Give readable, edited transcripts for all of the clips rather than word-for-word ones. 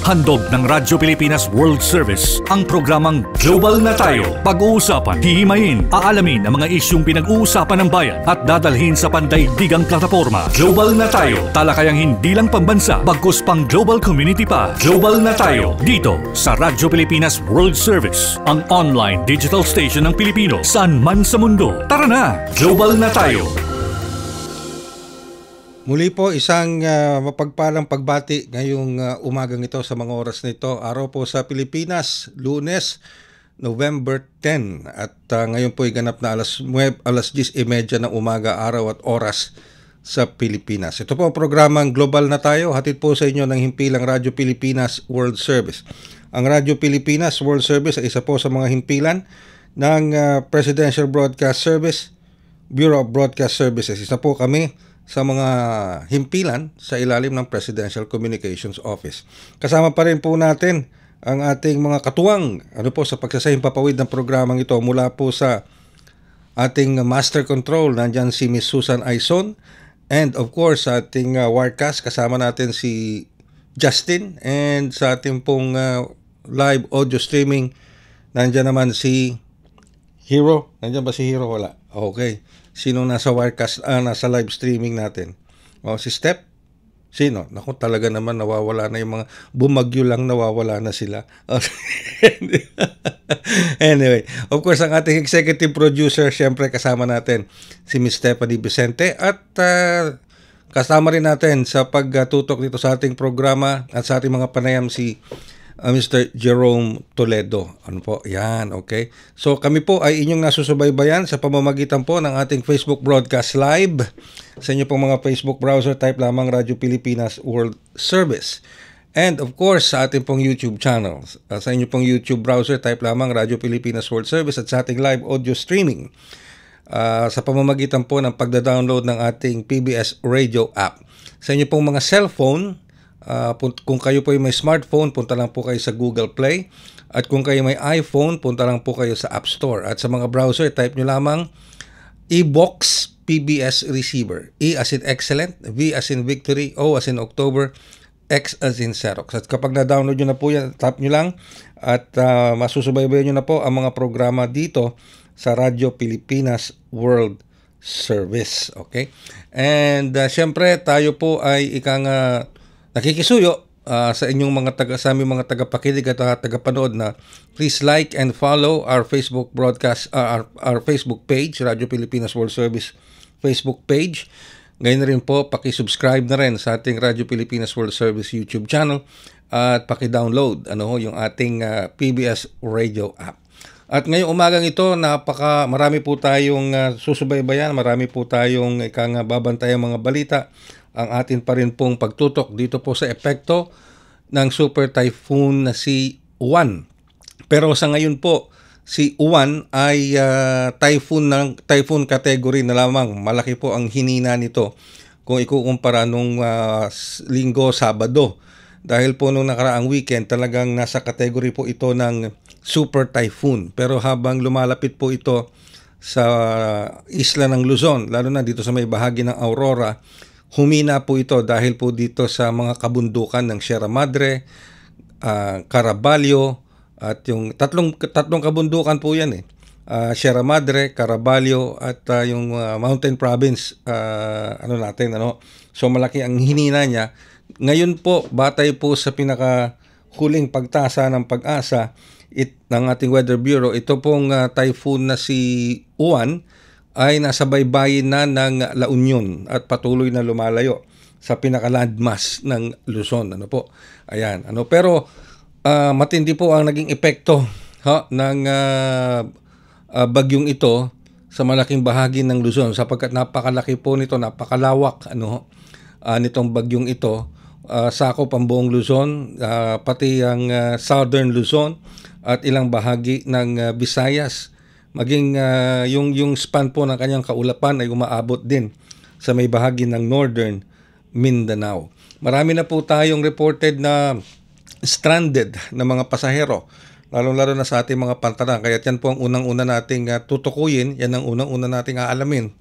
Handog ng Radyo Pilipinas World Service ang programang Global na Tayo. Pag-uusapan, hihimayin, aalamin ang mga isyung pinag-uusapan ng bayan at dadalhin sa pandaigdigang plataforma. Global na Tayo, talakayang hindi lang pambansa, bagkus pang global community pa. Global na Tayo, dito sa Radyo Pilipinas World Service, ang online digital station ng Pilipino saan man sa mundo. Tara na, Global na Tayo! Muli po isang mapagpalang pagbati ngayong umagang ito sa mga oras na ito. Araw po sa Pilipinas, Lunes, November 10. At ngayon po ay ganap na alas 10:30 ng umaga, araw at oras sa Pilipinas. Ito po ang programang Global na Tayo. Hatid po sa inyo ng himpilang Radyo Pilipinas World Service. Ang Radyo Pilipinas World Service ay isa po sa mga himpilan ng Presidential Broadcast Service, Bureau of Broadcast Services. Isa po kami sa mga himpilan sa ilalim ng Presidential Communications Office. Kasama pa rin po natin ang ating mga katuwang sa pagsasahimpapawid ng programang ito mula po sa ating Master Control. Nandyan si Miss Susan Aizon, and of course sa ating Wirecast kasama natin si Justin, and sa ating pong live audio streaming nandyan naman si Hero. Nandyan ba si Hero? Wala. Okay. Sino nasa Wirecast, nasa live streaming natin? Si Step? Sino? Naku, talaga naman nawawala na yung mga bumagyo lang, nawawala na sila. Anyway, of course, ang ating executive producer, syempre kasama natin si Miss Stephanie Vicente, at kasama rin natin sa pagtutok dito sa ating programa at sa ating mga panayam si Mr. Jerome Toledo. Ano po? Yan, okay. So kami po ay inyong nasusubaybayan sa pamamagitan po ng ating Facebook Broadcast Live. Sa inyo pong mga Facebook browser, type lamang Radyo Pilipinas World Service. And of course, sa ating pong YouTube channels. Sa inyo pong YouTube browser, type lamang Radyo Pilipinas World Service, at sa ating live audio streaming sa pamamagitan po ng pagda-download ng ating PBS Radio app. Sa inyo pong mga cellphone, kung kayo po ay may smartphone, punta lang po kayo sa Google Play. At kung kayo may iPhone, punta lang po kayo sa App Store. At sa mga browser, type nyo lamang eBox PBS Receiver. E as in excellent, V as in victory, O as in October, X as in Xerox. At kapag na-download nyo na po yan, tap nyo lang at masusubaybayan nyo na po ang mga programa dito sa Radyo Pilipinas World Service. Okay? And syempre, tayo po ay nakikisuyo sa inyong sa aming mga tagapakinig at tagapanood na please like and follow our Facebook broadcast, our Facebook page, Radyo Pilipinas World Service Facebook page. Ngayon na rin po, paki-subscribe na rin sa ating Radyo Pilipinas World Service YouTube channel at paki-download yung ating PBS Radio app. At ngayong umagang ito, marami po tayong susubaybayan, marami po tayong babantayang mga balita. Ang atin pa rin pong pagtutok dito po sa epekto ng super typhoon na si Uwan. Pero sa ngayon po, si Uwan ay typhoon category na lamang. Malaki po ang hinina nito kung ikukumpara nung linggo, Sabado. Dahil po nung nakaraang weekend, talagang nasa category po ito ng super typhoon. Pero habang lumalapit po ito sa isla ng Luzon, lalo na dito sa may bahagi ng Aurora, humina po ito dahil po dito sa mga kabundukan ng Sierra Madre, Caraballo, at yung tatlong kabundukan po yan Sierra Madre, Caraballo, at yung Mountain Province, So malaki ang hinina niya. Ngayon po, batay po sa pinakahuling pagtasa ng Pag-asa ng ating Weather Bureau, ito pong typhoon na si Uwan ay nasa baybayin na ng La Union at patuloy na lumalayo sa pinaka-landmass ng Luzon. Ayan. Pero matindi po ang naging epekto ng bagyong ito sa malaking bahagi ng Luzon sapagkat napakalaki po nito, napakalawak nitong bagyong ito. Sakop ang buong Luzon, pati ang Southern Luzon at ilang bahagi ng Visayas. Maging yung span po ng kanyang kaulapan ay umaabot din sa may bahagi ng Northern Mindanao. Marami na po tayong reported na stranded na mga pasahero, lalo-lalo na sa ating mga pantalan. Kaya yan po ang unang-una nating tutukuyin, yan ang unang-una nating aalamin.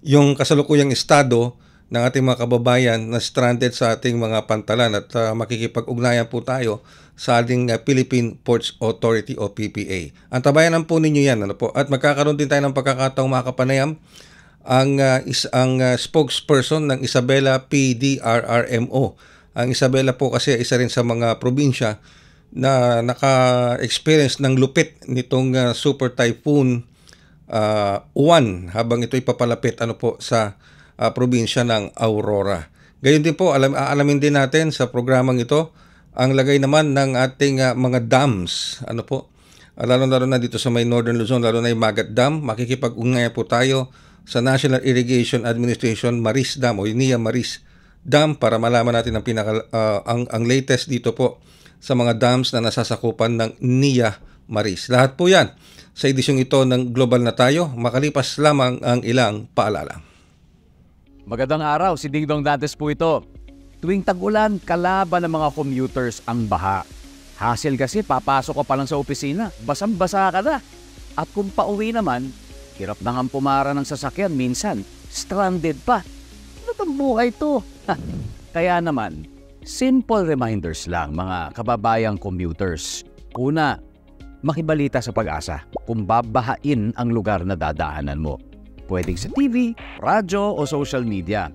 Yung kasalukuyang estado ng ating mga kababayan na stranded sa ating mga pantalan at makikipag-ugnayan po tayo sa ating Philippine Ports Authority o PPA. Antabayanan po ninyo yan, ano po? At magkakaroon din tayo ng pagkakataong makapanayam ang spokesperson ng Isabela PDRRMO. Ang Isabela po kasi isa rin sa mga probinsya na naka-experience ng lupit nitong Super Typhoon Uwan habang ito'y papalapit sa probinsya ng Aurora. Gayon din po, aalamin din natin sa programang ito ang lagay naman ng ating mga dams. Lalo-lalo na dito sa may Northern Luzon, lalo na yung Magat Dam. Makikipag-ugnayan po tayo sa National Irrigation Administration Maris Dam o NIA Maris Dam para malaman natin ang latest dito po sa mga dams na nasasakupan ng NIA Maris. Lahat po yan sa edisyong ito ng Global na Tayo, makalipas lamang ang ilang paalala. Magandang araw, si Dingdong Dantes po ito. Tuwing tag-ulan, kalaban ng mga commuters ang baha. Hassle kasi, papasok ka pa lang sa opisina, basang-basa ka na. At kung pauwi naman, hirap na nga pumara ng sasakyan, minsan, stranded pa. Ano bang buhay to? Kaya naman, simple reminders lang mga kababayang commuters. Una, makibalita sa Pag-asa kung babahain ang lugar na dadaanan mo. Pwedeng sa TV, radyo o social media.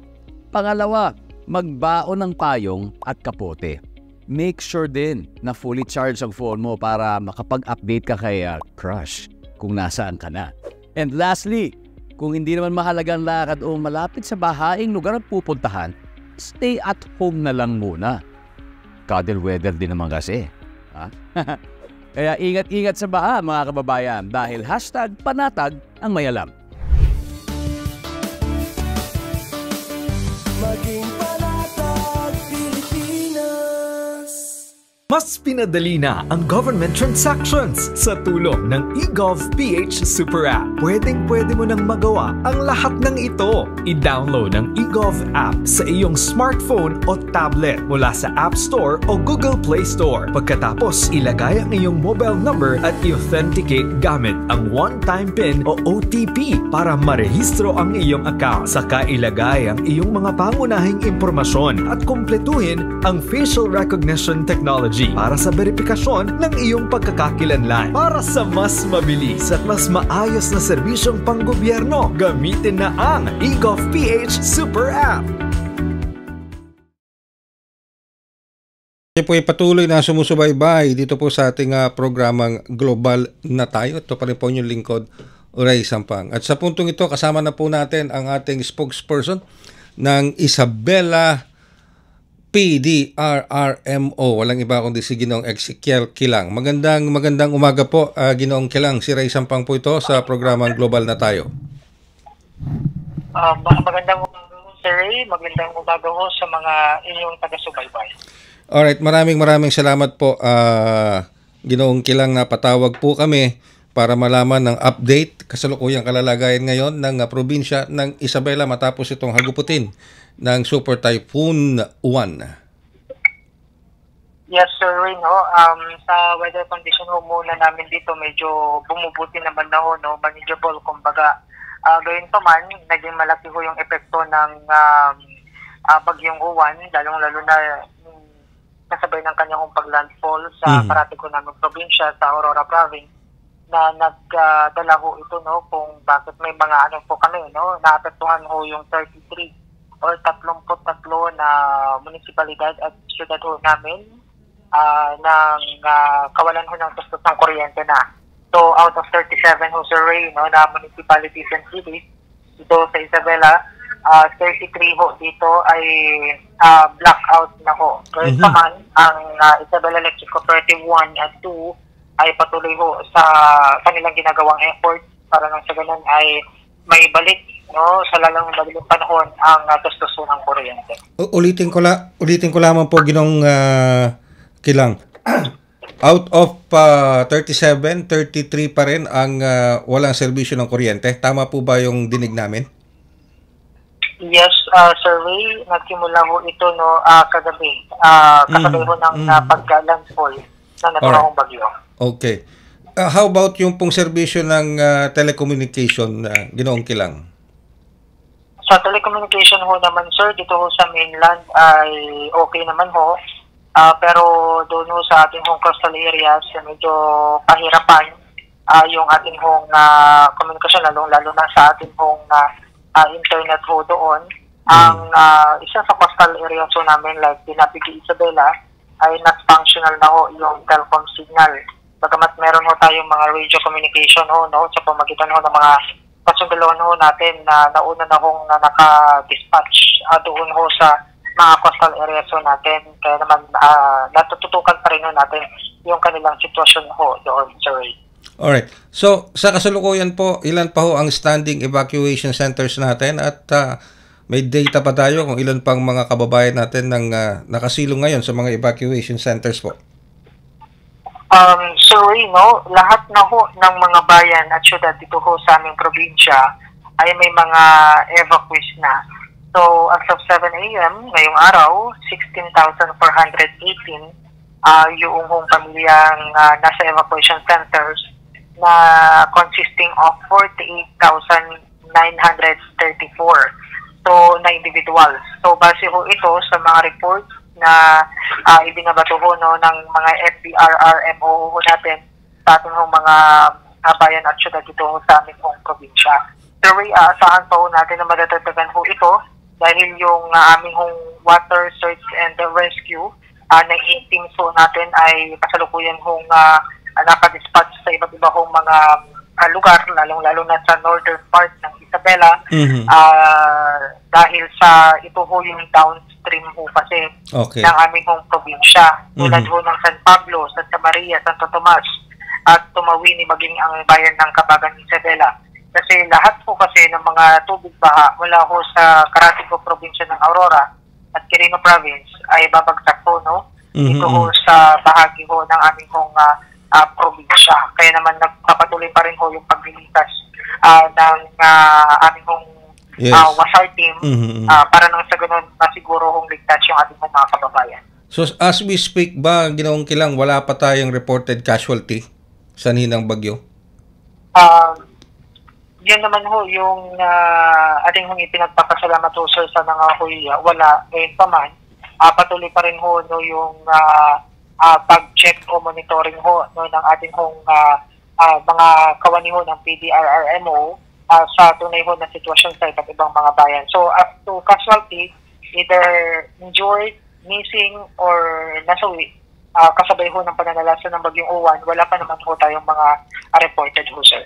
Pangalawa, magbaon ng payong at kapote. Make sure din na fully charged ang phone mo para makapag-update ka kay crush kung nasaan ka na. And lastly, kung hindi naman mahalagang lakad o malapit sa bahaing lugar ang pupuntahan, stay at home na lang muna. Cuddle weather din naman kasi. Ha? Kaya ingat-ingat sa baha mga kababayan dahil #panatag ang may alam. Maging panatag Pilipinas. Mas pinadali na ang government transactions sa tulong ng eGov.ph Super App. Pwedeng-pwede mo nang magawa ang lahat ng ito. I-download ang eGov app sa iyong smartphone o tablet mula sa App Store o Google Play Store. Pagkatapos, ilagay ang iyong mobile number at i-authenticate gamit ang one-time PIN o OTP para marehistro ang iyong account. Saka ilagay ang iyong mga pangunahing impormasyon at kumpletuhin ang facial recognition technology para sa verifikasyon ng iyong pagkakakilanlan. Para sa mas mabilis at mas maayos na serbisyong panggobyerno, gamitin na ang eGov.ph Super App. Kayo po ay patuloy na sumusubaybay dito po sa ating programang Global na Tayo. Ito pa rin po yung lingkod, Ray Sampang. At sa puntong ito, kasama na po natin ang ating spokesperson ng Isabela PDRRMO. Walang iba kundi si Ginoong Ezekiel Kilang. Magandang umaga po, Ginoong Kilang. Si Ray Sampang po ito sa programang Global na Tayo. Magandang umaga ho, Sir Ray. Magandang umaga ho sa mga inyong taga-subaybay. Alright, maraming salamat po, Ginoong Kilang, na patawag po kami para malaman ng update, kasalukuyang kalalagayan ngayon ng probinsya ng Isabela matapos itong haguputin ng Super Typhoon Uwan. Yes, Sir Ray. Sa weather condition ho muna namin dito, medyo bumubuti naman na ho, manageable, kumbaga. Gayun pa man, naging malaki ho yung epekto ng bagyong Uwan, lalong-lalo na kasabay ng kanyang paglandfall sa parati ko namin probinsya, sa Aurora Province, na nagdala ho ito kung bakit may mga po kami, naapektuhan ho yung 33 or 33 na munisipalidad at syudad ho namin ng kawalan ho ng tustos ng kuryente na. So out of 37 ho, Sir Ray, na municipalities and cities dito sa Isabela, 33 ho dito ay blackout na ho. Gayun pa man, ang Isabela Electric Cooperative 1 at 2 ay patuloy ho sa kanilang ginagawang effort para nang sa ganun ay may balik sa lalong madaling panahon ang tustos ng kuryente. Ulitin ko lamang po, Ginong Kilang. Out of 37, 33 pa rin ang walang serbisyo ng kuryente. Tama po ba yung dinig namin? Yes, Sir Ray, nagsimula ho ito kagabi. Kasabay ho ng pagka-landfall ng naturang bagyo. Okay. How about yung pong serbisyo ng telecommunication, Ginoong Kilang? Sa telecommunication ho naman sir, dito ho sa mainland ay okay naman ho. Pero doon ho sa ating hong coastal areas, medyo pahirapan yung ating hong komunikasyon, lalo na sa ating hong internet ho doon. Ang isa sa coastal areas ho namin, like Pinapigi, Isabela, ay not functional na ho yung telecom signal. Bagamat meron ho tayong mga radio communication ho, no, sa pamagitan ho ng mga kasundaluhan ho natin na nauna na hong naka-dispatch doon ho sa mga coastal areas ho natin. Kaya naman natututukan pa rin ho natin yung kanilang sitwasyon ho doon, Sir Ray. Alright. So, sa kasalukuyan po, ilan pa ho ang standing evacuation centers natin at may data pa tayo kung ilan pang mga kababayan natin ng nakasilong ngayon sa mga evacuation centers po? Sir Ray, no, lahat na ho ng mga bayan at syudad dito ho sa aming probinsya ay may mga evacuees na. So, as of 7 a.m. ngayong araw, 16,418 yung hong pamilyang nasa evacuation centers na consisting of 48,934 na individuals. So, base ho ito sa mga reports na ibinabato ho no, ng mga FDRRMO natin sa ating mga bayan at syudad dito ho sa aming probinsya. Pero aasahan pa ho natin na madadagdagan ho ito dahil yung aming water search and rescue na 8 teams ho natin ay kasalukuyan hong nakadispatch sa iba't iba hong mga lugar, lalo na sa northern part ng Isabela. Dahil sa ito ho yung downstream ho kasi ng aming hong probinsya. Tulad ho ng San Pablo, Santa Maria, Santo Tomas, at Tumawini, maging ang bayan ng Kabagan, Isabela. Kasi lahat po kasi ng mga tubig baha mula ho sa Caratingo probinsya ng Aurora at Quirino province ay babagsak po, no? Ito ho sa bahagi ho ng aming hong probinsya. Kaya naman nagpapatuloy pa rin ho yung paglilitas ng aming hong WASAR team para nang sa ganun masiguro hong ligtas yung ating mga kababayan. So as we speak ba, Ginoong Kilang, wala pa tayong reported casualty sa ninang bagyo? Yun naman ho yung ating hong ipinagpapasalamat ho sir sa nangahoy wala ngayon pa man. Patuloy pa rin ho no, yung pag-check o monitoring ho no, ng ating hong mga kawani ho ng PDRRMO sa tunay ho na sitwasyon sa iba't ibang mga bayan. So as to casualty, either injured, missing, or nasawi, kasabay ho ng pananalasa ng bagyong Uwan, wala pa naman ho tayong mga reported ho sir.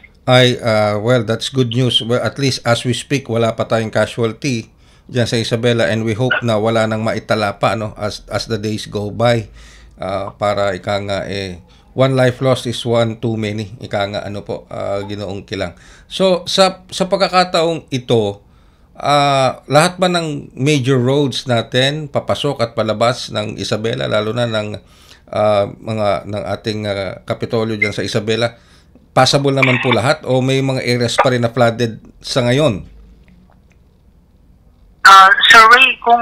Well, that's good news. Well, at least as we speak, wala pa tayong casualty dyan sa Isabela, and we hope na wala nang maitala pa no, as the days go by. Para ika nga one life lost is one too many, ika nga ano po, Ginoong Kilang. So sa pagkakataong ito, lahat ba ng major roads natin papasok at palabas ng Isabela, lalo na ng ng ating Kapitolyo diyan sa Isabela, passable naman po lahat o may mga areas pa rin na flooded sa ngayon? Sir Ray, kung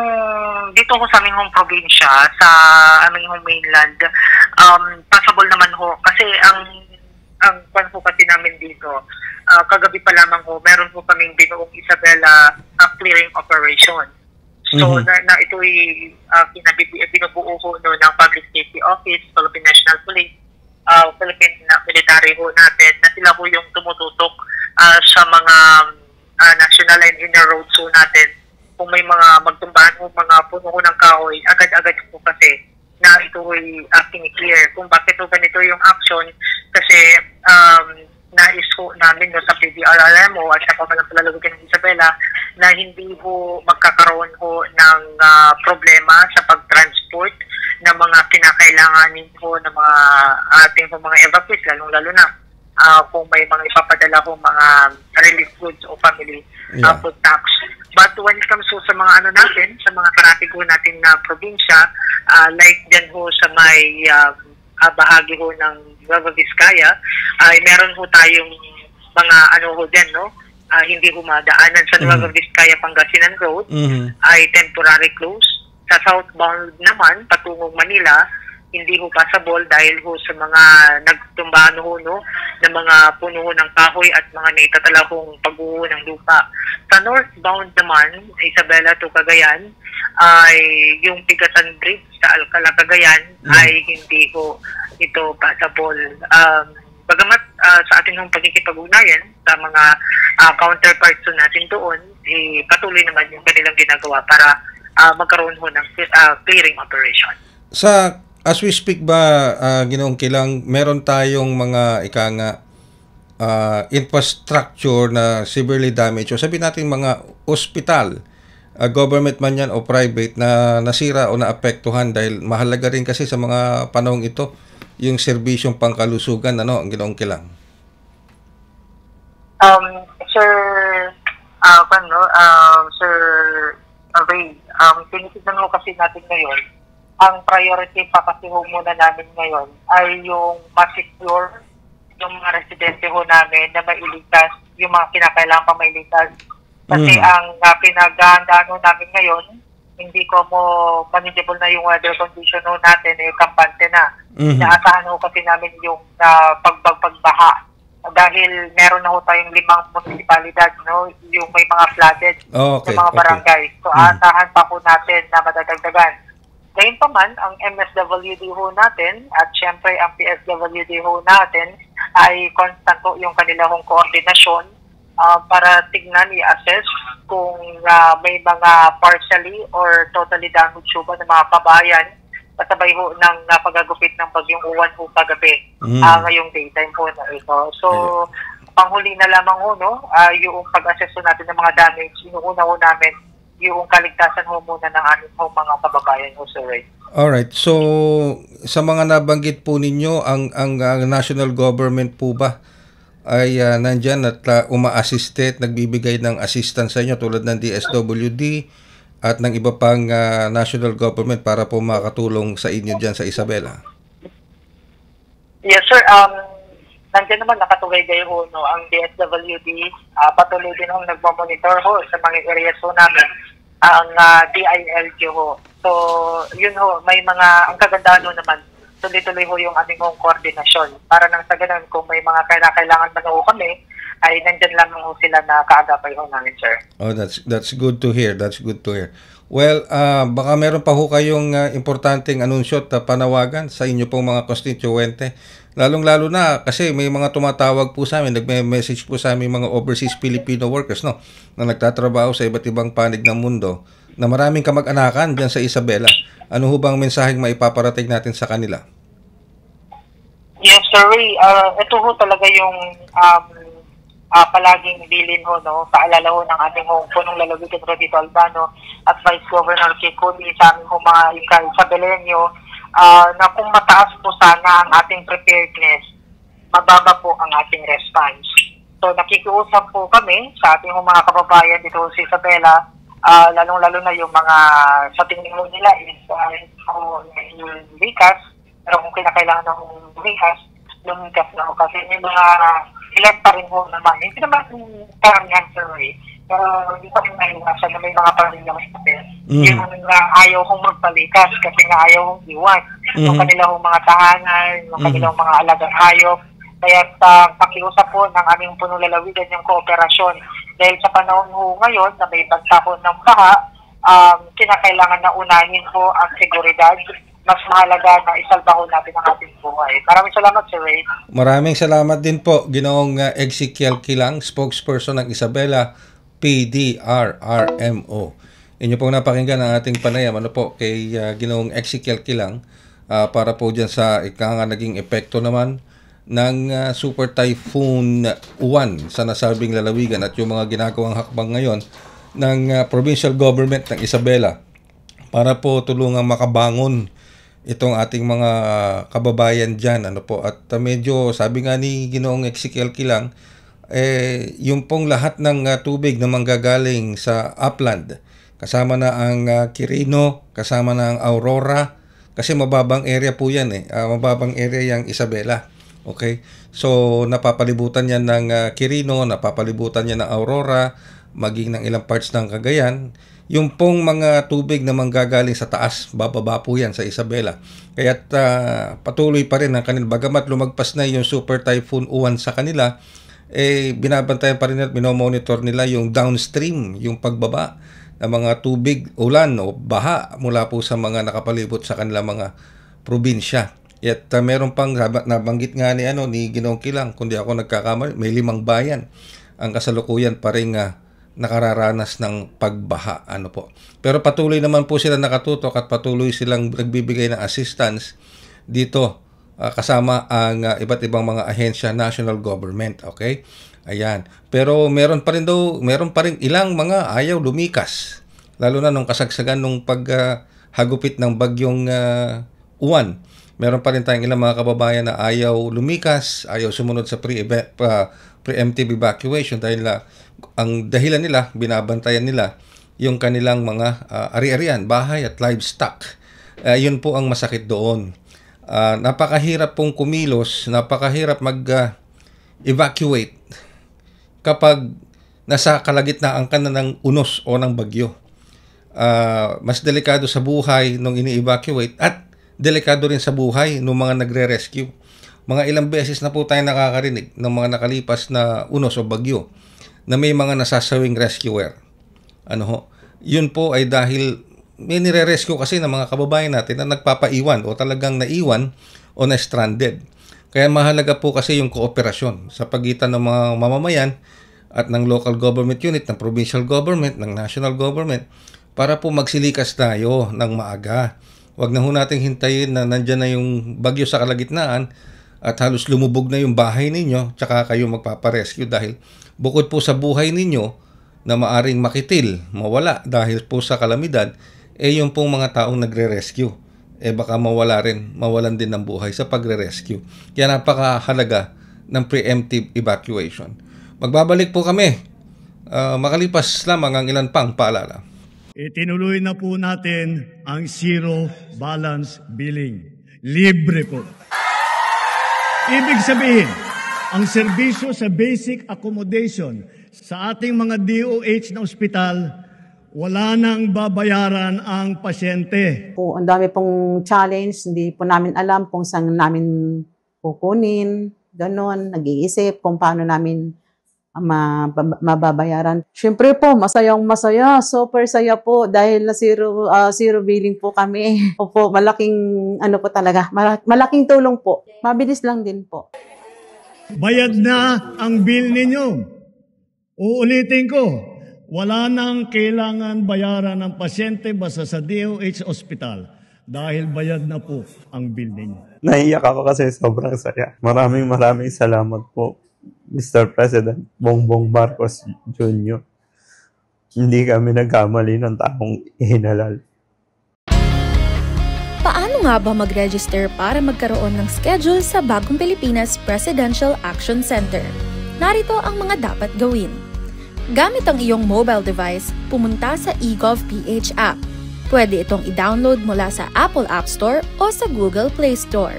dito ko sa aming hong probinsya, sa aming hong mainland, possible naman ho. Kasi ang kwan po kasi namin dito, kagabi pa lamang ho, meron po kaming binuong Isabela clearing operation. So, na ito'y binubuo ho no, ng Public Safety Office, Philippine National Police, Philippine Military ho natin, na sila ho yung tumututok sa mga national and inner roads ho natin. Kung may mga magtumbahan o mga puno ko ng kahoy, agad-agad po kasi na ito ay clear. Kung bakit po ganito yung action, kasi nais po namin no, sa PDRRMO at sa pamalalugan ng Isabela na hindi po magkakaroon po ng problema sa pag-transport ng mga kinakailanganin po ng mga ating po mga evacuees, lalo na kung may mga ipapadala po mga relief goods o family food tax. But when it comes to sa mga ano natin, sa mga karatigo natin na probinsya, like dyan ho sa may bahagi ho ng Nueva Vizcaya, ay meron ho tayong mga ano ho dyan, no? Hindi humadaanan sa Nueva Vizcaya Pangasinan Road, ay temporary close. Sa southbound naman, patungong Manila, hindi ho passable dahil ho sa mga nagtumbahan ho no, ng mga puno ho ng kahoy at mga naitatala hong pagbuho ng lupa. Sa northbound naman, Isabela to Cagayan, ay yung Pigatan Bridge sa Alcala, Cagayan ay hindi ho ito passable. Bagamat sa ating hong pagkikipag-ugnayan sa mga counterparts ho natin doon, patuloy naman yung kanilang ginagawa para magkaroon ho ng clearing operation. As we speak ba, Ginoong Kilang, meron tayong mga infrastructure na severely damaged o sabihin natin mga ospital, government man yan o private, na nasira o naapektuhan dahil mahalaga rin kasi sa mga panahong ito yung serbisyong pangkalusugan, ang Ginoong Kilang? Sir Ray, tinitignan mo kasi natin ngayon, ang priority pa kasi ho muna namin ngayon ay yung ma-secure yung mga residente ho namin na mailigtas, yung mga kinakailangan pa mailigtas. Kasi ang pinaghahandaan ho namin ngayon, hindi ko mo manageable na yung weather condition ho natin, kampante na. Inaasahan ho kasi namin yung pagbaha. Dahil meron na ho tayong 5 municipalidad, no? Yung may mga flooded na mga barangay. So, aasahan pa po natin na madadagdagan. Ngayon pa man, ang MSWD ho natin at syempre ang PSWD ho natin ay constant ho yung kanilang koordinasyon para tignan, i-assess kung may mga partially or totally damaged ho ba ng mga pabayan kasabay ho ng napagagupit ng bagyong Uwan ho kagabi ngayong daytime ho na ito. So, panghuli na lamang ho, no, yung pag-assess ho natin ng mga damage, inuuna ho namin yung kaligtasan ho muna ng aming mga kababayan ho, Sir Ray. Alright, so sa mga nabanggit po ninyo, ang national government po ba ay nandyan at uma-assist at nagbibigay ng assistance sa inyo tulad ng DSWD at ng iba pang national government para po makatulong sa inyo dyan sa Isabela? Yes, sir. Nandiyan naman nakatugay-gay ho, no, ang DSWD, patuloy din ho nagmamonitor ho sa mga areas ho namin, ang DILG ho. So, yun ho, may mga, ang kagandahan ho naman, tuloy-tuloy ho yung aming koordinasyon. Para nang sa ganun, kung may mga kailangan man ho kami, ay nandyan lamang ho sila na kaagapay ho namin, sir. Oh, that's good to hear. That's good to hear. Well, baka meron pa ho kayong importanteng anunsyo at panawagan sa inyo pong mga konstituwente. Lalong-lalo na kasi may mga tumatawag po sa amin, nagme-message po sa amin mga overseas Filipino workers, no, na nagtatrabaho sa iba't ibang panig ng mundo, na maraming kamag-anakan dyan sa Isabela. Ano ho bang mensaheng maipaparating natin sa kanila? Yes, sir. Ito ho talaga yung palaging bilin ho, no, paalala ho ng ating punong lalawigan Rodito Albano at Vice Governor Kikuli sa aming mga Isabelenyo, na kung mataas po sana ang ating preparedness, mababa po ang ating response. So nakikiusap po kami sa ating mga kababayan dito sa Isabela, lalong-lalo na yung mga sa tingin mo nila is likas, pero kung kinakailangan ng likas, lumikas na ho. Kasi may mga ilan pa rin ho naman. Hindi naman karamihan, sir, pero hindi pa rin naiwasan na may mga pamilyang hospital. Yung ayaw kong magpalikas kasi nga ayaw kong iwan. Yung kanilang mga tahanan, yung kanilang mga alagang hayop. Kaya pakiusap po ng aming punong lalawigan yung kooperasyon. Dahil sa panahon ho ngayon na may bagsahon ng baha, kinakailangan na unahin po ang seguridad. Mas mahalaga na isalba ho natin ang ating buhay. Maraming salamat, Sir Ray. Maraming salamat din po, Ginoong Ezekiel Kilang, spokesperson ng Isabela PDRRMO. Inyo pong napakinggan ang ating panayam kay Ginoong Ezekiel Kilang para po dyan sa naging epekto naman ng Super Typhoon Uwan sa nasabing lalawigan at yung mga ginagawang hakbang ngayon ng provincial government ng Isabela para po tulungang makabangon itong ating mga kababayan dyan. At medyo sabi nga ni Ginoong Ezekiel Kilang, yung pong lahat ng tubig na manggagaling sa upland, kasama na ang Quirino, kasama na ang Aurora, kasi mababang area po yan mababang area yung Isabela. Okay? So napapalibutan yan ng Quirino, napapalibutan yan ng Aurora, maging ng ilang parts ng Cagayan, yung pong mga tubig na manggagaling sa taas, bababa po yan sa Isabela. Kaya't patuloy pa rin ang kanila. Bagamat lumagpas na yung Super Typhoon Uwan sa kanila, binabantayan pa rin at minomonitor nila yung downstream, yung pagbaba ng mga tubig, ulan o baha mula po sa mga nakapalibot sa kanila mga probinsya. At meron pang nabanggit nga ni Ginoong Kilang, kundi ako nagkakamali, may 5 bayan ang kasalukuyan pa rin nakararanas ng pagbaha. Pero patuloy naman po sila nakatutok at patuloy silang nagbibigay ng assistance dito kasama ang iba't ibang mga ahensya, national government. Okay? Ayan. Pero meron pa rin ilang mga ayaw lumikas. Lalo na nung kasagsagan nung paghagupit ng bagyong Uwan. Meron pa rin tayong ilang mga kababayan na ayaw lumikas, ayaw sumunod sa preemptive evacuation dahil ang dahilan nila, binabantayan nila yung kanilang mga ari-arian, bahay at livestock. Yun po ang masakit doon. Napakahirap pong kumilos, napakahirap mag-evacuate kapag nasa kalagitnaan ka na ng unos o ng bagyo. Mas delikado sa buhay nung ini-evacuate at delikado rin sa buhay ng mga nagre-rescue. Mga ilang beses na po tayo nakakarinig ng mga nakalipas na unos o bagyo na may mga nasasawing rescuer. Yun po ay dahil may nire-rescue kasi ng mga kababayan natin na nagpapaiwan o talagang naiwan o na-stranded. Kaya mahalaga po kasi yung kooperasyon sa pagitan ng mga mamamayan at ng local government unit, ng provincial government, ng national government para po magsilikas tayo ng maaga. Huwag na ho nating hintayin na nandyan na yung bagyo sa kalagitnaan at halos lumubog na yung bahay ninyo tsaka kayo magpaparescue dahil bukod po sa buhay ninyo na maaring makitil, mawala dahil po sa kalamidad, yung pong mga taong nagre-rescue, baka mawalan din ng buhay sa pagre-rescue. Kaya napakahalaga ng preemptive evacuation. Magbabalik po kami makalipas lamang ang ilan pang paalala. Itinuloy na po natin ang zero balance billing. Libre po. Ibig sabihin, ang serbisyo sa basic accommodation sa ating mga DOH na ospital, wala nang babayaran ang pasyente. Ang dami pong challenge, hindi po namin alam kung saan namin kukunin, ganon, nag-iisip kung paano namin mababayaran. Siyempre po, masayang-masaya, super saya po dahil na zero billing po kami. Opo, malaking po talaga, malaking tulong po. Mabilis lang din po. Bayad na ang bill ninyo. Uulitin ko, wala nang kailangan bayaran ng pasyente basta sa DOH Hospital dahil bayad na po ang bill ninyo. Naiyak ako kasi sobrang saya. Maraming salamat po, Mr. President Bongbong Marcos Jr. Hindi kami nagkamali ng taong ihinalal. Paano nga ba mag-register para magkaroon ng schedule sa Bagong Pilipinas Presidential Action Center? Narito ang mga dapat gawin. Gamit ang iyong mobile device, pumunta sa eGovPH app. Pwede itong i-download mula sa Apple App Store o sa Google Play Store.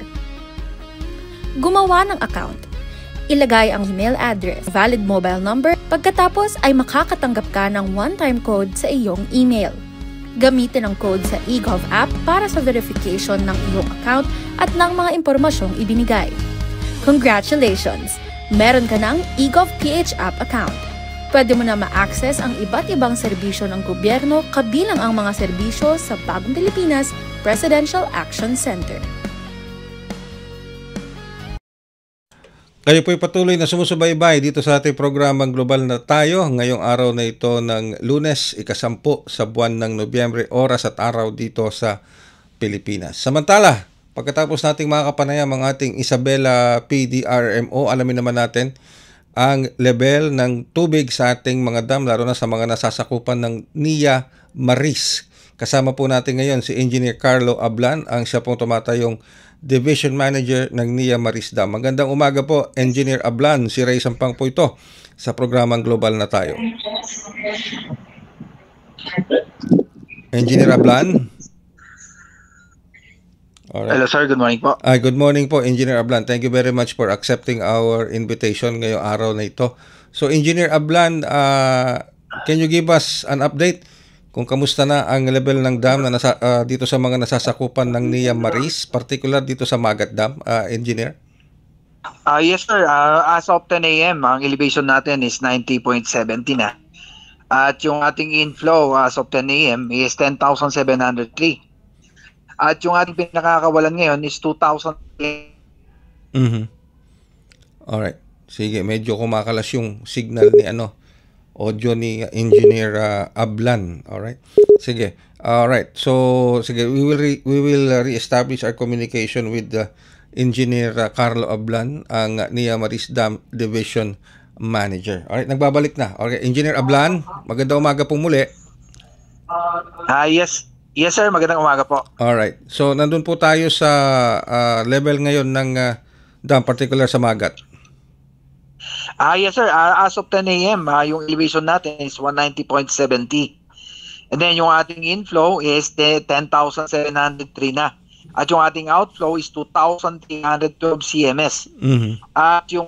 Gumawa ng account. Ilagay ang email address, valid mobile number, pagkatapos ay makakatanggap ka ng one-time code sa iyong email. Gamitin ang code sa eGov app para sa verification ng iyong account at ng mga impormasyong ibinigay. Congratulations! Meron ka ng eGovPH app account. Pwede mo na ma-access ang iba't ibang serbisyo ng gobyerno kabilang ang mga serbisyo sa Bagong Pilipinas Presidential Action Center. Kayo po'y patuloy na sumusubaybay dito sa ating programang Global na Tayo ngayong araw na ito ng Lunes, ika-10 sa buwan ng Nobyembre, oras at araw dito sa Pilipinas. Samantala, pagkatapos nating makapanayam ang ating Isabela PDRMO, alamin naman natin ang level ng tubig sa ating mga dam, lalo na sa mga nasasakupan ng NIA Maris. Kasama po natin ngayon si Engineer Carlo Ablan, ang siya pong tumatayong Division Manager ng NIA Maris Dam. Magandang umaga po, Engineer Ablan. Si Ray Sampang po ito sa programang Global na Tayo. Engineer Ablan? Alright. Hello sir, good morning po. Good morning po, Engineer Ablan. Thank you very much for accepting our invitation ngayong araw na ito. So, Engineer Ablan, can you give us an update kung kamusta na ang level ng dam na dito sa mga nasasakupan ng Nia Maris, particular dito sa Magat Dam, Engineer? Yes sir, as of 10 a.m. ang elevation natin is 90.70 na. At yung ating inflow as of 10 a.m. is 10,703. At yung ating pinakakawalan ngayon is 2,000. Alright. Sige, medyo kumakalas yung signal ni audio ni Engineer Ablan. Alright. Sige. Alright. So, sige, we will re-establish our communication with Engineer Carlo Ablan, ang Nia Maris Dam Division Manager. Alright, nagbabalik na. Okay, Engineer Ablan, magandang umaga po muli. Yes sir, magandang umaga po. Alright. So, nandun po tayo sa level ngayon ng dam, particular sa Magat. Yes sir, as of 10 a.m. Yung elevation natin is 190.70. And then yung ating inflow is 10,703 na. At yung ating outflow is 2,312 CMS. At yung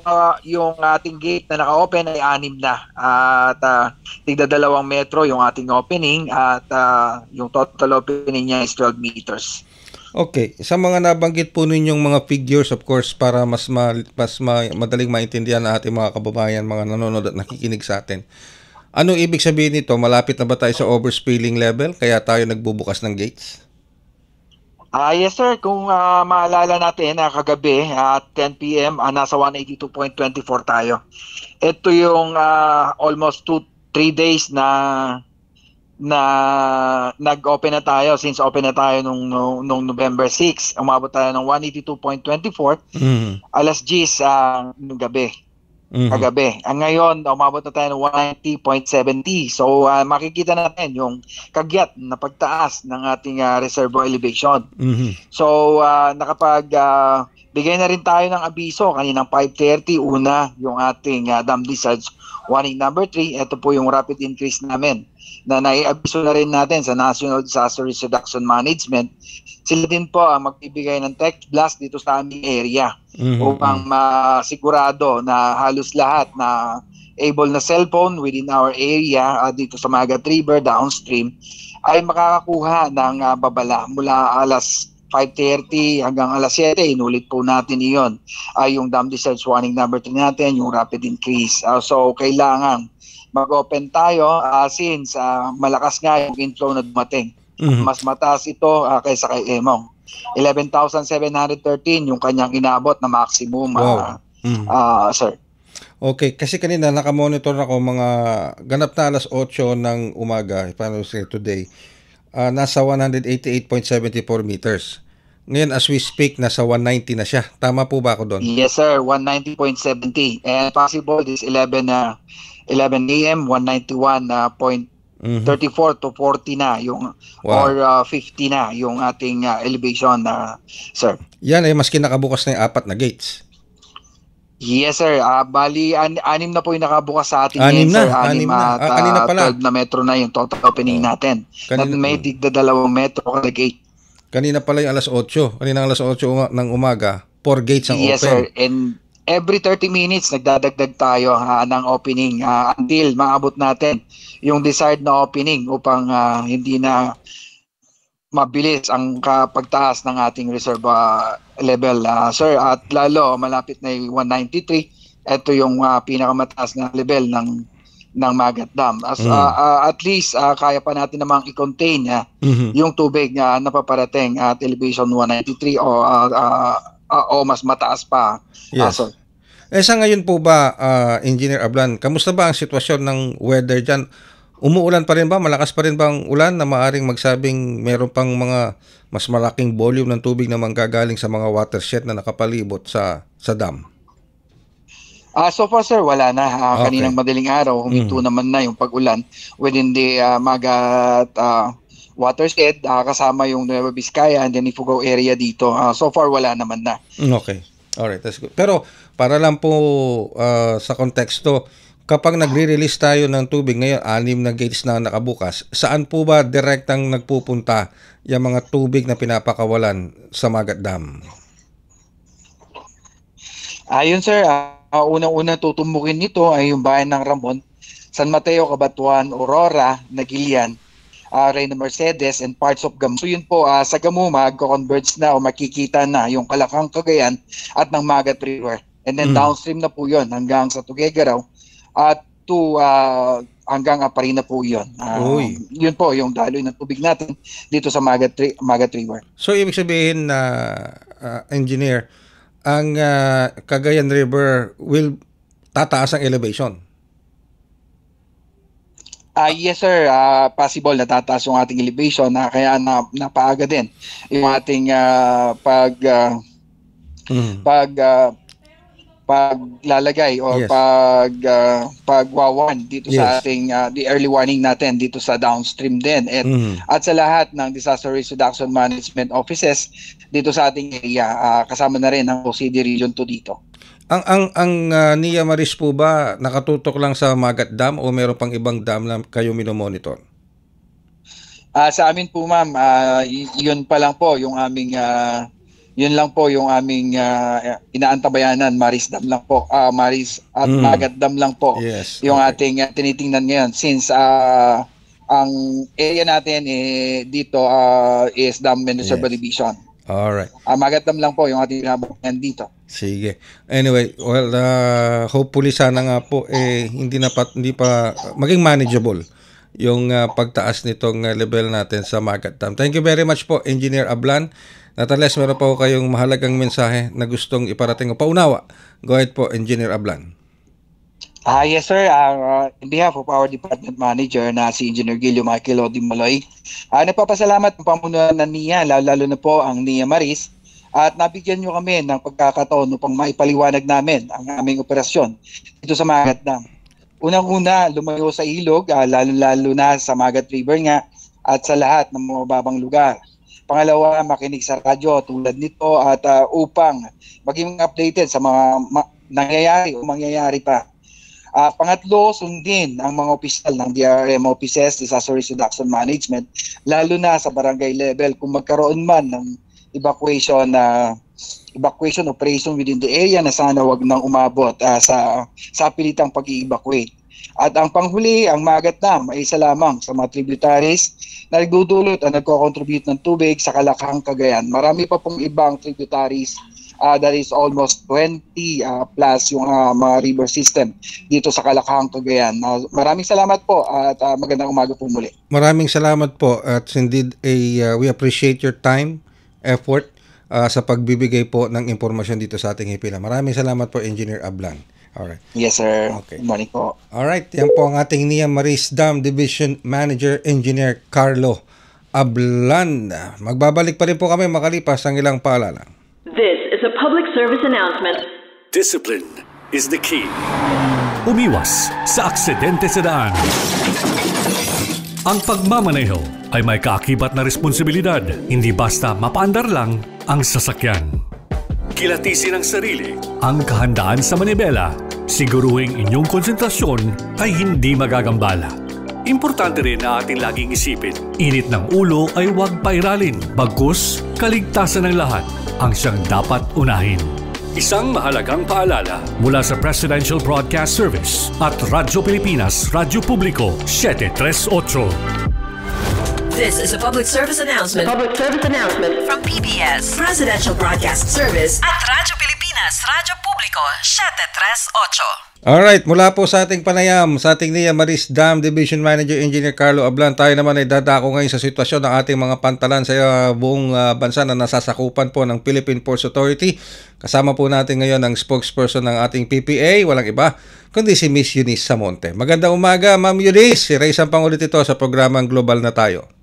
ating gate na naka-open ay 6 na. At tigda 2 metro yung ating opening at yung total opening niya is 12 meters. Okay, sa mga nabanggit po ninyong mga figures, of course, para mas madaling maintindihan ng ating mga kababayan, mga nanonood at nakikinig sa atin. Ano ibig sabihin nito? Malapit na ba tayo sa overspilling level kaya tayo nagbubukas ng gates? Yes sir, kung maalala natin kagabi at 10 p.m. nasa 182.24 tayo. Ito yung almost 2-3 days na nag-open na tayo, since open na tayo nung November 6. Umabot tayo ng 182.24 alas 10 nung gabi. Kagabi. Ngayon, umabot na tayo ng 190.70. So, makikita natin yung kagyat na pagtaas ng ating reservoir elevation. So, bigay na rin tayo ng abiso kaninang 5:30. Una, yung ating dam discharge warning number 3. Ito po yung rapid increase namin na naiabiso na rin natin sa National Disaster Risk Reduction Management. Sila din po ang magbibigay ng text blast dito sa aming area upang masigurado na halos lahat na able na cellphone within our area dito sa Magat River downstream ay makakakuha ng babala mula alas 5:30 hanggang alas 7. Inulit po natin iyon. Yung dam discharge warning number 3 natin, yung rapid increase. So kailangan mag-open tayo since malakas nga yung inflow na dumating. Mas mataas ito kaysa kay Emong. 11,713 yung kanyang inabot na maximum, sir. Okay, kasi kanina nakamonitor ako mga ganap na alas 8 ng umaga, paano say today, nasa 188.74 meters. Ngayon, as we speak, nasa 190 na siya. Tama po ba ako doon? Yes, sir. 190.70. And possible this 11 a.m. 191.34 to 40 na yung or 50 na yung ating elevation sir. Yan maski nakabukas na yung 4 na gates. Yes sir, bali 6 na po yung nakabukas sa ating ngayon, sir. 6 na. Kanina pala 12 na metro na yung total opening natin. Kanina, may tigda 2 metro kada gate. Kanina pala yung alas 8. Kanina alas 8 ng umaga, 4 gates ang open. Yes sir, and every 30 minutes nagdadagdag tayo ng opening until maabot natin yung desired na opening upang hindi na mabilis ang pagtaas ng ating reserve level, sir. At lalo malapit na yung 193. Ito yung pinakamataas na level ng Magat Dam. At least kaya pa natin namang i-contain yung tubig na napaparating at elevation 193 o mas mataas pa. Yes. Sir. Sa ngayon po ba, Engineer Ablan, kamusta ba ang sitwasyon ng weather dyan? Umuulan pa rin ba? Malakas pa rin ba ang ulan na maaring magsabing meron pang mga mas malaking volume ng tubig na manggagaling sa mga watershed na nakapalibot sa dam? So far sir, wala na. Kaninang madaling araw, huminto naman na yung pag-ulan within the Magat watershed, kasama yung Nueva Vizcaya and then Ifugao area dito. So far, wala naman na. Okay. Alright, that's good. Pero para lang po sa konteksto, kapag nagre-release tayo ng tubig ngayon, 6 na gates na nakabukas, saan po ba direktang nagpupunta yung mga tubig na pinapakawalan sa Magat Dam? Ayun sir, unang-una tutumbukin nito ay yung bayan ng Ramon San Mateo, Cabanatuan, Aurora, Nagilian, Reyna Mercedes, and parts of Gamu. So yun po, sa Gamu, mag-converge na o makikita na yung Kalakang, Cagayan at ng Magat River. And then downstream na po yun hanggang sa Tuguegarao at hanggang Aparina po yun. Yun po yung daloy ng tubig natin dito sa Magat River. So ibig sabihin na engineer, ang Cagayan River will tataas ang elevation? Yes sir, possible na tataas yung ating elevation kaya napaaga din yung ating paglalagay o pagwawan dito sa ating the early warning natin dito sa downstream din at sa lahat ng disaster risk reduction management offices dito sa ating area, kasama na rin ang OCD Region 2 dito. Ang NIA Maris po ba nakatutok lang sa Magat Dam o meron pang ibang dam na kayo minomonitor? Sa amin po ma'am, yun pa lang po yung aming inaantabayanan, Maris Dam lang po. Maris at Magat Dam lang po. Yes, yung ating tinitingnan ngayon since ang area natin dito is Dam and Reservoir Division. Alright. Magat Dam lang po yung ating binabantayan dito. Sige. Anyway, well, hopefully sana nga po hindi pa maging manageable yung pagtaas nitong level natin sa Magat Dam. Thank you very much po, Engineer Ablan. Natales, meron pa po kayong mahalagang mensahe na gustong iparating o paunawa. Go ahead po, Engineer Ablan. Yes sir, in behalf of our department manager na si Engineer Gilio Michael Odimoloy, nagpapasalamat ng pamunuan ng NIA, lalo na po ang NIA Maris, at nabigyan nyo kami ng pagkakataon upang maipaliwanag namin ang aming operasyon dito sa Magat Dam. Unang-una, lumayo sa ilog, lalo na sa Magat River nga at sa lahat ng mga mababang lugar. Pangalawa, makinig sa radyo tulad nito at upang maging updated sa mga nangyayari o mangyayari pa. Pangatlo, sundin ang mga opisyal ng DRM offices, Disaster Risk Reduction Management, lalo na sa barangay level kung magkaroon man ng evacuation operation within the area na sana wag nang umabot sa pilitang pag-i-evacuate. At ang panghuli, ang Magat Dam ay isa lamang sa mga tributaries na nagdudulot at nagko-contribute ng tubig sa Kalakang, Cagayan. Marami pa pong ibang tributaries, that is almost 20 plus yung mga river system dito sa Kalakang, Cagayan. Maraming salamat po at magandang umaga po muli. Maraming salamat po at indeed we appreciate your time, effort sa pagbibigay po ng impormasyon dito sa ating hipila. Maraming salamat po, Engineer Ablan. Alright. Yes sir. Okay. Good morning po. Alright, yan po ang ating NIA Maris Dam Division Manager Engineer Carlo Ablan. Magbabalik pa rin po kami makalipas ang ilang paalala. This is a public service announcement. Discipline is the key. Umiwas sa aksidente sa daan. Ang pagmamaneho ay may kaakibat na responsibilidad. Hindi basta mapaandar lang ang sasakyan. Kilatisin ang sarili, ang kahandaan sa manibela. Siguruhing inyong konsentrasyon ay hindi magagambala. Importante rin na ating laging isipin, init ng ulo ay huwag pairalin. Bagkus, kaligtasan ng lahat ang siyang dapat unahin. Isang mahalagang paalala mula sa Presidential Broadcast Service at Radyo Pilipinas, Radyo Publiko, 738. This is a public service announcement. From PBS, Presidential Broadcast Service at Radyo Pilipinas, Radyo Publiko, 738. Alright, mula po sa ating panayam, sa ating NIA Maris Dam Division Manager Engineer Carlo Ablan, tayo naman ay dadako ngayon sa sitwasyon ng ating mga pantalan sa buong bansa na nasasakupan po ng Philippine Ports Authority. Kasama po natin ngayon ang spokesperson ng ating PPA, walang iba, kundi si Miss Eunice Samonte. Magandang umaga, Ma'am Eunice. Si Ray Sampang ulit ito sa programang Global na Tayo.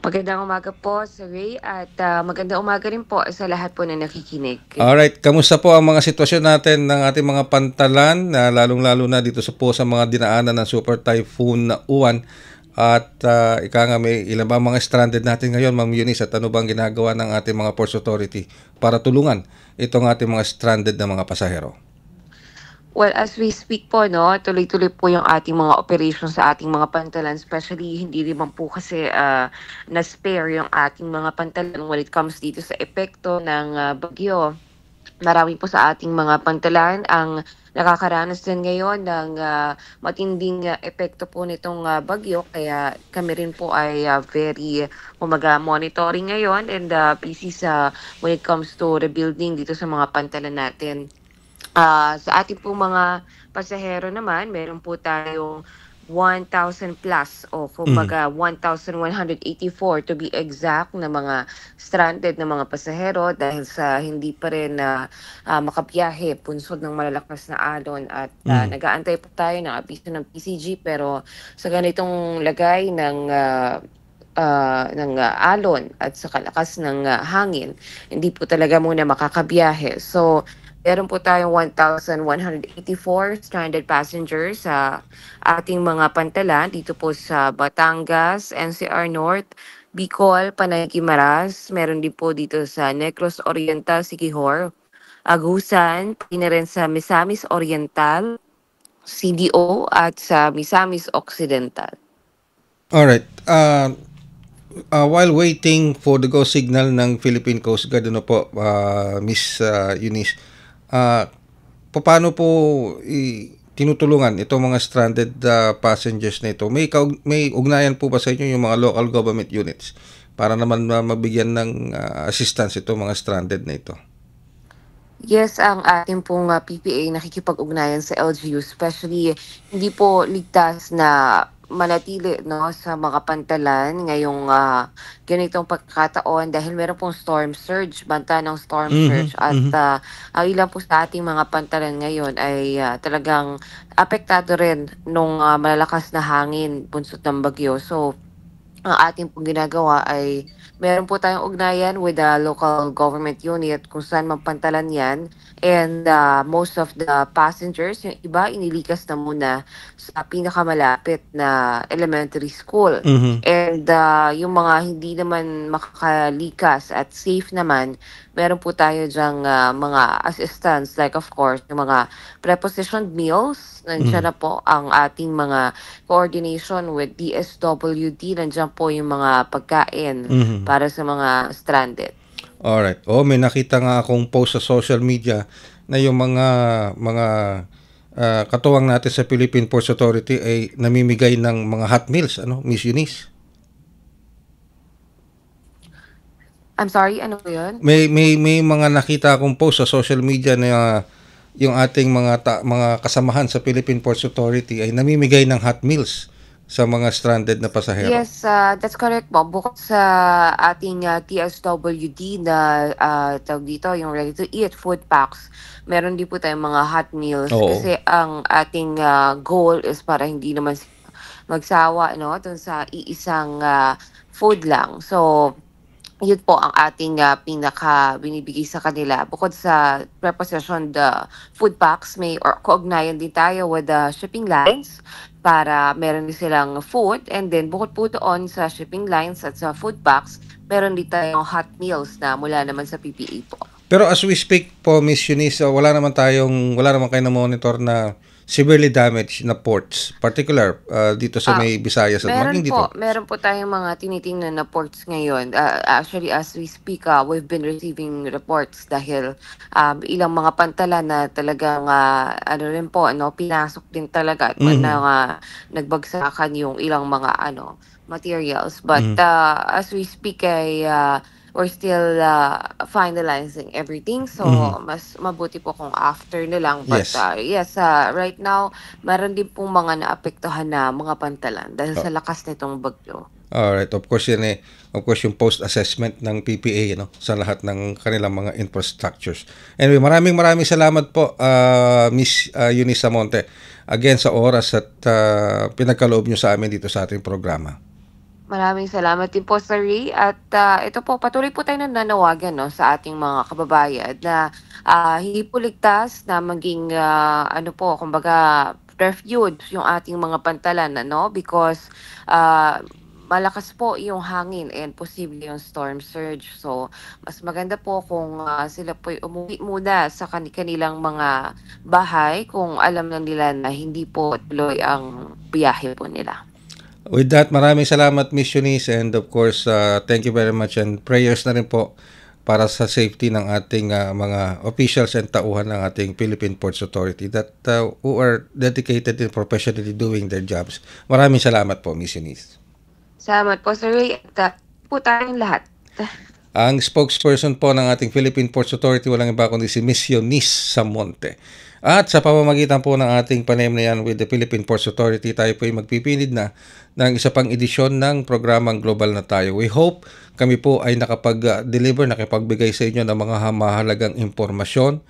Magandang umaga po, Sir Ray, at magandang umaga rin po sa lahat po na nakikinig. Alright, kamusta po ang mga sitwasyon natin ng ating mga pantalan, lalong-lalo na dito sa mga dinaanan ng Super Typhoon Uwan? At ika nga, may ilan ba mga stranded natin ngayon, Ma'am Eunice, at ano bang ginagawa ng ating mga Ports Authority para tulungan itong ating mga stranded na mga pasahero? Well, as we speak po, tuloy-tuloy po yung ating mga operations sa ating mga pantalan, especially hindi naman po kasi na-spare yung ating mga pantalan when it comes dito sa epekto ng bagyo. Marami po sa ating mga pantalan ang nakakaranas din ngayon ng matinding epekto po nitong bagyo. Kaya kami rin po ay very monitoring ngayon and busy when it comes to rebuilding dito sa mga pantalan natin. Sa ating po mga pasahero naman, meron po tayong 1,000 plus o kumbaga 1,184 to be exact na mga stranded na mga pasahero dahil sa hindi pa rin makabiyahe punsod ng malalakas na alon at nag-aantay po tayo ng abiso ng PCG pero sa ganitong lagay ng alon at sa kalakas ng hangin, hindi po talaga muna makakabiyahe. So, meron po tayong 1,184 stranded passengers sa ating mga pantalan dito po sa Batangas, NCR North, Bicol, Panay Guimaras. Meron din po dito sa Negros Oriental, Siquijor, Agusan, pati na rin sa Misamis Oriental, CDO at sa Misamis Occidental. Alright. While waiting for the go signal ng Philippine Coast Guard, ano po, Miss Eunice, paano po tinutulungan itong mga stranded passengers na ito? May ugnayan po ba sa inyo yung mga local government units para naman mabigyan ng assistance itong mga stranded na ito? Yes, ang ating pong PPA nakikipag-ugnayan sa LGU, especially hindi po ligtas na manatili sa mga pantalan ngayong ganitong pagkakataon dahil meron pong storm surge, banta ng storm surge at ang ilan po sa ating mga pantalan ngayon ay talagang apektado rin nung malalakas na hangin bunsod ng bagyo. So, ang ating pong ginagawa ay meron po tayong ugnayan with the local government unit kung saan mapantalan yan. And most of the passengers, yung iba inilikas na muna sa pinakamalapit na elementary school. And yung mga hindi naman makakalikas at safe naman, meron po tayo dyang mga assistance like of course yung mga prepositioned meals. Nandiyan na po ang ating mga coordination with DSWD. Nandiyan po yung mga pagkain para sa mga stranded. Alright. May nakita nga akong post sa social media na yung mga katuwang natin sa Philippine Ports Authority ay namimigay ng mga hot meals, Miss Eunice? I'm sorry, ano po yun? May mga nakita akong post sa social media na yung ating mga kasamahan sa Philippine Ports Authority ay namimigay ng hot meals sa mga stranded na pasahero. Yes, that's correct po. Bukod sa ating TSWD na tawag dito, yung ready-to-eat food packs, meron din po tayong mga hot meals. Kasi ang ating goal is para hindi naman magsawa dun sa iisang food lang. So, yun po ang ating pinaka binibigay sa kanila. Bukod sa preposition the food packs, may kougnayan din tayo with the shipping lines para meron din silang food. And then bukod po doon sa shipping lines at sa food packs, meron din tayong hot meals na mula naman sa PPA po. Pero as we speak po, Miss Eunice, wala naman kayo na monitor na severely damaged na ports, particular dito sa may Visayas at maging dito. Meron po tayong mga tinitingnan na ports ngayon. Actually, as we speak, we've been receiving reports dahil ilang mga pantalan na talagang pinasok din talaga at nagbagsakan yung ilang mga materials. But as we speak we're still finalizing everything. So, mas mabuti po kung after na lang. But right now, meron din pong mga naapektuhan na mga pantalan dahil sa lakas nitong bagyo. Alright, of course yan of course yung post-assessment ng PPA sa lahat ng kanilang mga infrastructures. Anyway, maraming salamat po Miss Eunice Samonte again sa oras at pinagkaloob nyo sa amin dito sa ating programa. Maraming salamat din po, Sir Ray. At ito po, patuloy po tayo nanawagan sa ating mga kababayan na hindi po ligtas na maging, kumbaga, refuge yung ating mga pantalan, because malakas po yung hangin and posible yung storm surge. So, mas maganda po kung sila po umuwi muna sa kanilang mga bahay kung alam na nila na hindi po tuloy ang biyahe po nila. With that, maraming salamat Miss Eunice and of course, thank you very much and prayers na rin po para sa safety ng ating mga officials and tauhan ng ating Philippine Ports Authority that who are dedicated and professionally doing their jobs. Maraming salamat po, Miss Eunice. Salamat po, Sir Ray. At po tayong lahat. Ang spokesperson po ng ating Philippine Ports Authority, walang iba kundi si Miss Eunice Samonte. At sa pamamagitan po ng ating panayam with the Philippine Ports Authority, tayo po ay magpipinid na ng isa pang edisyon ng programang Global na Tayo. We hope kami po ay nakapag-deliver, nakapagbigay sa inyo ng mga mahalagang impormasyon,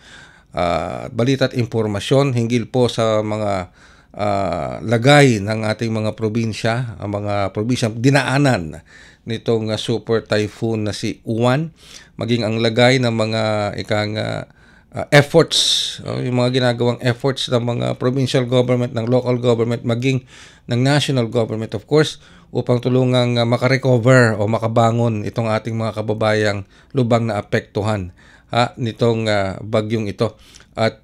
balita at impormasyon hinggil po sa mga lagay ng ating mga probinsya, ang mga probinsyang dinaanan nitong super typhoon na si Uwan, maging ang lagay ng mga efforts, yung mga ginagawang efforts ng mga provincial government, ng local government, maging ng national government of course, upang tulungang makarecover o makabangon itong ating mga kababayang lubang na apektuhan nitong bagyong ito. At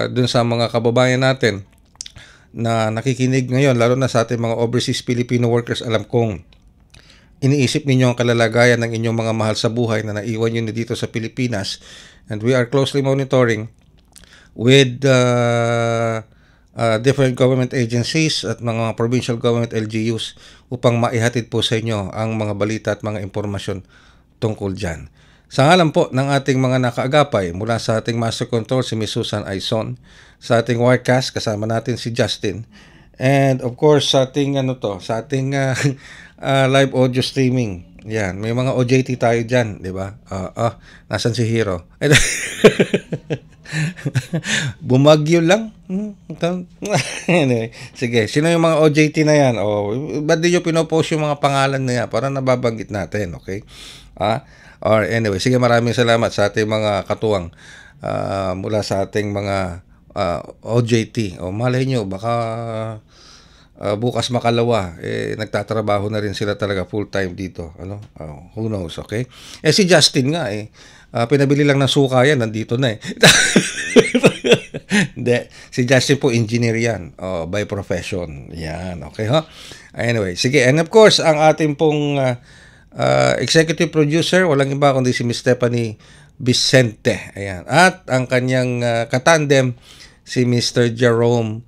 dun sa mga kababayan natin na nakikinig ngayon, lalo na sa ating mga overseas Filipino workers, alam kong iniisip ninyo ang kalalagayan ng inyong mga mahal sa buhay na naiwan nyo dito sa Pilipinas, and we are closely monitoring with different government agencies at mga provincial government LGUs upang maihatid po sa inyo ang mga balita at mga impormasyon tungkol dyan. Sa ngalan po ng ating mga nakaagapay, mula sa ating Master Control si Ms. Susan Aizon, sa ating Wirecast kasama natin si Justin, and of course sa ating sa ating live audio streaming. Yan, may mga OJT tayo dyan, di ba? Nasan si Hero? Bumagyo lang. Anyway, sige, sino yung mga OJT na yan? Ba't di nyo pinopost yung mga pangalan na yan? Para nababanggit natin, okay? Or anyway, sige, maraming salamat sa ating mga katuwang mula sa ating mga OJT. Malay nyo, baka bukas makalawa, nagtatrabaho na rin sila talaga full-time dito. Who knows, okay? Si Justin nga, pinabili lang ng suka yan, nandito na Hindi, si Justin po, engineer yan, by profession. Yan, okay, ha? Anyway, sige, and of course, ang ating pong executive producer, walang iba kundi si Miss Stephanie Vicente. Ayan. At ang kanyang katandem, si Mr. Jerome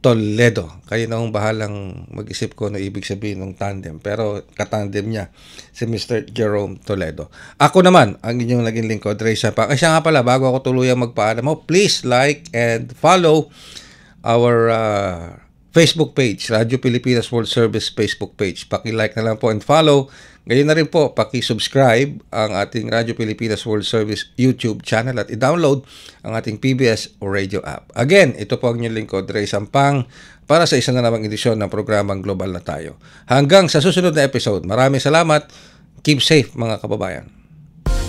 Toledo. Kayo na hong bahalang mag-isip ko na ibig sabihin ng tandem. Pero katandem niya, si Mr. Jerome Toledo. Ako naman, ang inyong naging lingkod, Ray Sapang. Siya nga pala, bago ako tuluyang magpaalam mo, please like and follow our Facebook page, Radyo Pilipinas World Service Facebook page. Paki-like na lang po and follow. Ngayon na rin po, paki-subscribe ang ating Radyo Pilipinas World Service YouTube channel at i-download ang ating PBS Radio app. Again, ito po ang inyong lingkod, Ray Sampang, para sa isa na namang edisyon ng programang Global na Tayo. Hanggang sa susunod na episode, maraming salamat. Keep safe, mga kababayan.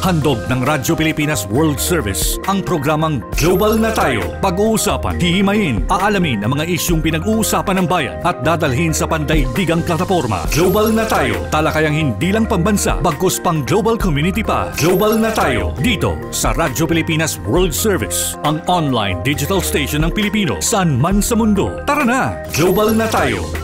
Handog ng Radyo Pilipinas World Service ang programang Global na Tayo. Pag-uusapan, hihimayin, aalamin ang mga isyung pinag-uusapan ng bayan at dadalhin sa pandaigdigang plataforma. Global na Tayo, talakayang hindi lang pambansa, bagkus pang global community pa. Global na Tayo, dito sa Radyo Pilipinas World Service, ang online digital station ng Pilipino saan man sa mundo. Tara na, Global na Tayo.